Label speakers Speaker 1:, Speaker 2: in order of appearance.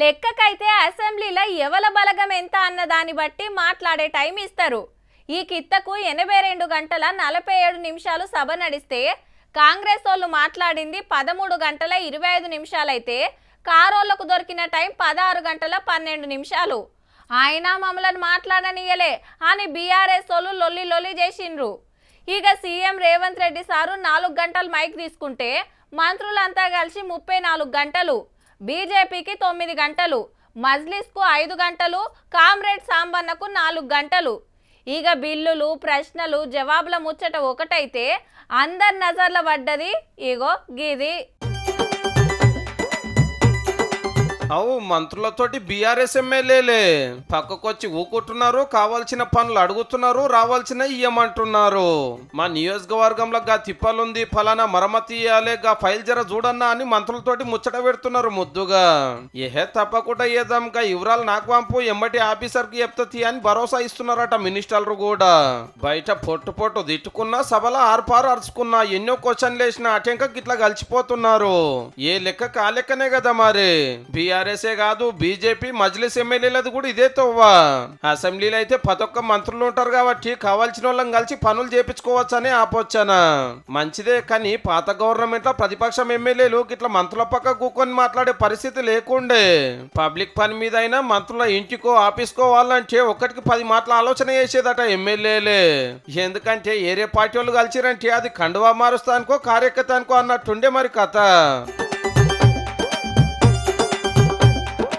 Speaker 1: లెక్కకైతే అసెంబ్లీలో ఎవల బలగం ఎంత అన్న దాన్ని బట్టి మాట్లాడే టైం ఇస్తారు. ఈ కిత్తకు 82 గంటల 47 నిమిషాలు సభ నడిస్తే కాంగ్రెస్ వాళ్ళు మాట్లాడింది 13 గంటల 25 నిమిషాలైతే కారోళ్లకు దొరికిన టైం 16 గంటల 12 నిమిషాలు. ఆయన మమ్మల్ని మాట్లాడనియలే అని బీఆర్ఎస్ వాళ్ళు లొల్లి లొల్లి చేసిండ్రు. ఇక సీఎం రేవంత్ రెడ్డి సారు 4 గంటలు మైక్ తీసుకుంటే మంత్రులంతా కలిసి 34 గంటలు, బీజేపీకి 9 గంటలు, మజ్లిస్కు 5 గంటలు, కామ్రేడ్ సాంబన్నకు 4 గంటలు. ఇక బిల్లులు ప్రశ్నలు జవాబుల ముచ్చట ఒకటైతే అందరి నజర్ల పడ్డది ఇగో గిది.
Speaker 2: అవు మంత్రులతోటి బీఆర్ఎస్ ఎమ్మెల్యేలే పక్కకొచ్చి ఊకుంటున్నారు, కావాల్సిన పనులు అడుగుతున్నారు, రావాల్సిన ఇయ్యమంటున్నారు. మా నియోజకవర్గంలో గా తిప్పలుంది, ఫలానా మరమ్మతి ఇయ్యాలే, గా ఫైల్ జర చూడన్నా అని మంత్రులతోటి ముచ్చట పెడుతున్నారు ముద్దుగా. ఏహే తప్పకుండా ఏదాం గా వివరాలు నాకు పంపు, ఎమ్మటి ఆఫీసర్ కి చెప్తా అని భరోసా ఇస్తున్నారట మినిస్టర్లు కూడా. బయట పొట్టు పొట్టు తిట్టుకున్నా, సభలో ఆర్పారు అరుచుకున్నా, ఎన్నో క్వశ్చన్లు వేసిన అటెంక గిట్లా కలిసిపోతున్నారు. ఏ లెక్క కా లెక్కనే కదా మరి. బీఆర్ఎస్ఏ కాదు, బీజేపీ మజ్లిస్ ఎమ్మెల్యేలది కూడా ఇదే తోవా. అసెంబ్లీలో అయితే 11 మంత్రులు ఉంటారు కాబట్టి కావాల్సిన వాళ్ళని కలిసి పనులు చేపించుకోవచ్చని ఆపొచ్చానా. మంచిదే, కానీ పాత గవర్నమెంట్ లో ప్రతిపక్షం ఎమ్మెల్యేలు గిట్లా మంత్రుల పక్క కూకొని మాట్లాడే పరిస్థితి లేకుండే. పబ్లిక్ పని మీద అయినా మంత్రుల ఇంటికో ఆఫీస్కో వాళ్ళంటే ఒకటికి 10 మాటలు ఆలోచన చేసేదట ఎమ్మెల్యేలే. ఎందుకంటే ఏరే పార్టీ వాళ్ళు కలిసిరంటే అది కండువా మారుస్తానుకో కార్యకర్తానికో అన్నట్టుండే మరి కథ.